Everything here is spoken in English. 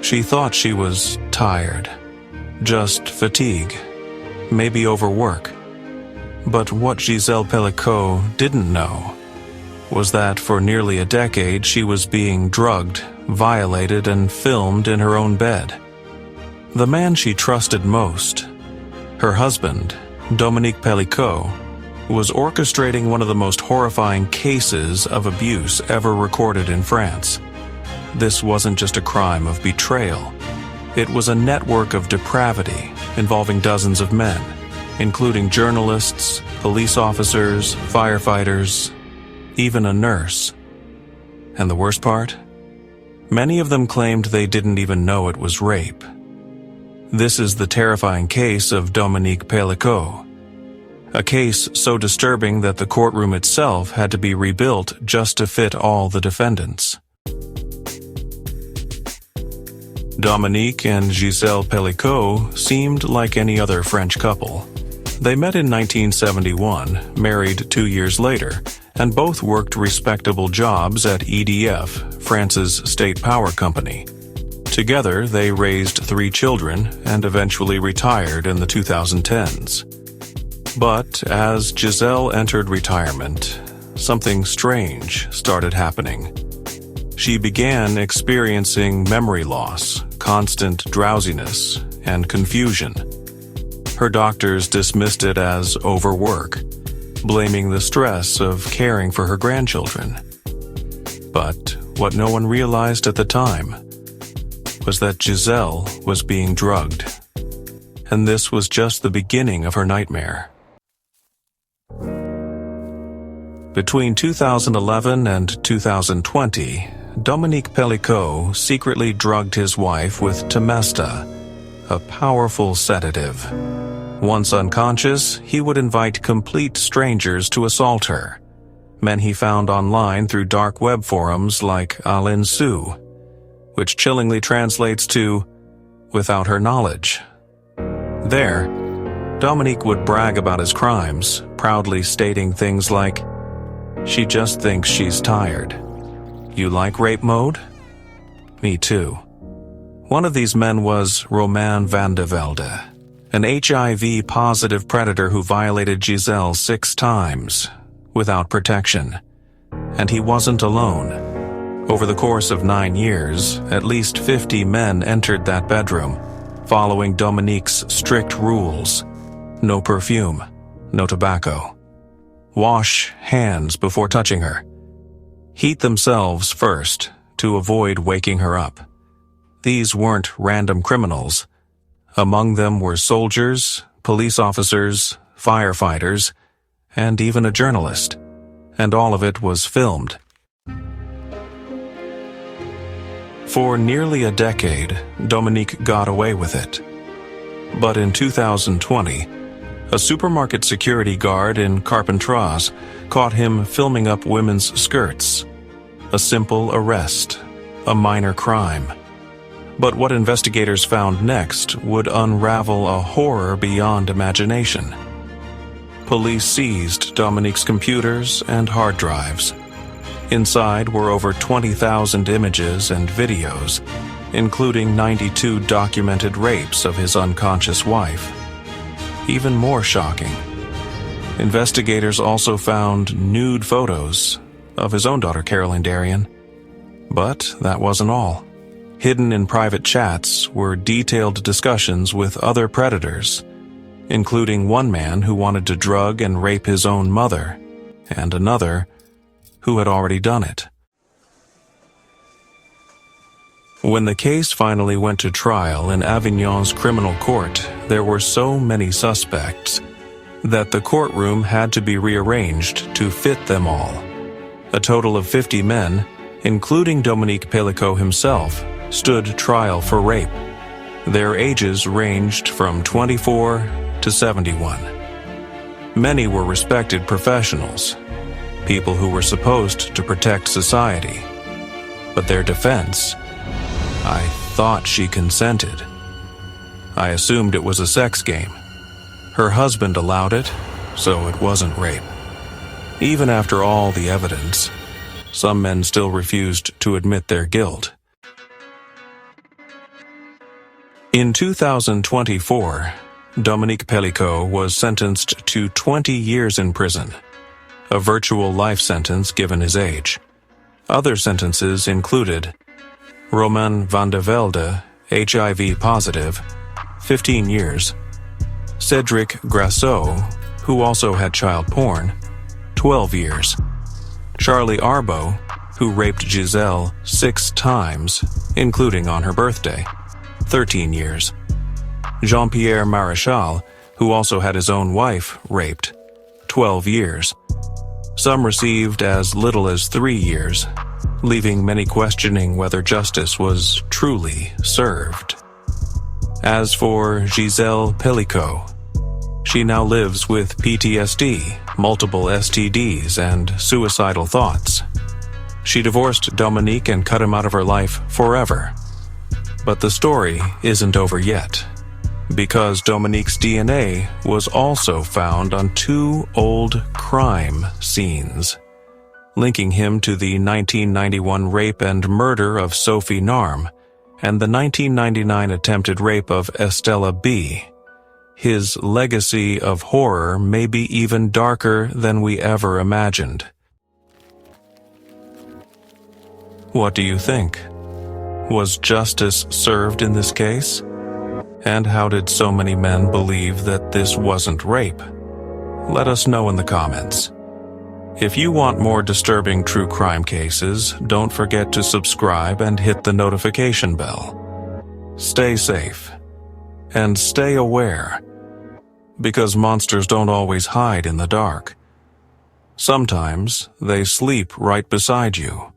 She thought she was tired, just fatigue, maybe overwork. But what Giselle Pélicot didn't know was that for nearly a decade she was being drugged, violated, and filmed in her own bed. The man she trusted most, her husband, Dominique Pélicot, was orchestrating one of the most horrifying cases of abuse ever recorded in France. This wasn't just a crime of betrayal. It was a network of depravity involving dozens of men, including journalists, police officers, firefighters, even a nurse. And the worst part? Many of them claimed they didn't even know it was rape. This is the terrifying case of Dominique Pélicot. A case so disturbing that the courtroom itself had to be rebuilt just to fit all the defendants. Dominique and Giselle Pélicot seemed like any other French couple. They met in 1971, married 2 years later, and both worked respectable jobs at EDF, France's state power company. Together, they raised 3 children and eventually retired in the 2010s. But as Giselle entered retirement, something strange started happening. She began experiencing memory loss, constant drowsiness, and confusion. Her doctors dismissed it as overwork, blaming the stress of caring for her grandchildren. But what no one realized at the time was that Giselle was being drugged, and this was just the beginning of her nightmare. Between 2011 and 2020, Dominique Pélicot secretly drugged his wife with Temesta, a powerful sedative. Once unconscious, he would invite complete strangers to assault her, men he found online through dark web forums like Alain Sue, which chillingly translates to "without her knowledge." There, Dominique would brag about his crimes, proudly stating things like, "She just thinks she's tired. You like rape mode? Me too." One of these men was Romain van de Velde, an HIV-positive predator who violated Giselle 6 times, without protection. And he wasn't alone. Over the course of 9 years, at least 50 men entered that bedroom, following Dominique's strict rules. No perfume, no tobacco. Wash hands before touching her. Heat themselves first to avoid waking her up. These weren't random criminals. Among them were soldiers, police officers, firefighters, and even a journalist. And all of it was filmed. For nearly a decade, Dominique got away with it. But in 2020, a supermarket security guard in Carpentras caught him filming up women's skirts. A simple arrest, a minor crime. But what investigators found next would unravel a horror beyond imagination. Police seized Dominique's computers and hard drives. Inside were over 20,000 images and videos, including 92 documented rapes of his unconscious wife. Even more shocking, investigators also found nude photos of his own daughter Caroline Darien. But that wasn't all. Hidden in private chats were detailed discussions with other predators, including one man who wanted to drug and rape his own mother, and another who had already done it. When the case finally went to trial in Avignon's criminal court, there were so many suspects that the courtroom had to be rearranged to fit them all. A total of 50 men, including Dominique Pélicot himself, stood trial for rape. Their ages ranged from 24 to 71. Many were respected professionals, people who were supposed to protect society. But their defense: "I thought she consented. I assumed it was a sex game. Her husband allowed it, so it wasn't rape." Even after all the evidence, some men still refused to admit their guilt. In 2024, Dominique Pélicot was sentenced to 20 years in prison, a virtual life sentence given his age. Other sentences included Roman van der Velde, HIV positive, 15 years, Cedric Grasso, who also had child porn, 12 years, Charlie Arbo, who raped Giselle 6 times, including on her birthday, 13 years, Jean-Pierre Maréchal, who also had his own wife raped, 12 years. Some received as little as 3 years, leaving many questioning whether justice was truly served. As for Giselle Pélicot, she now lives with PTSD, multiple STDs, and suicidal thoughts. She divorced Dominique and cut him out of her life forever. But the story isn't over yet, because Dominique's DNA was also found on 2 old crime scenes, linking him to the 1991 rape and murder of Sophie Narm and the 1999 attempted rape of Estella B. His legacy of horror may be even darker than we ever imagined. What do you think? Was justice served in this case? And how did so many men believe that this wasn't rape? Let us know in the comments. If you want more disturbing true crime cases, don't forget to subscribe and hit the notification bell. Stay safe. And stay aware. Because monsters don't always hide in the dark. Sometimes they sleep right beside you.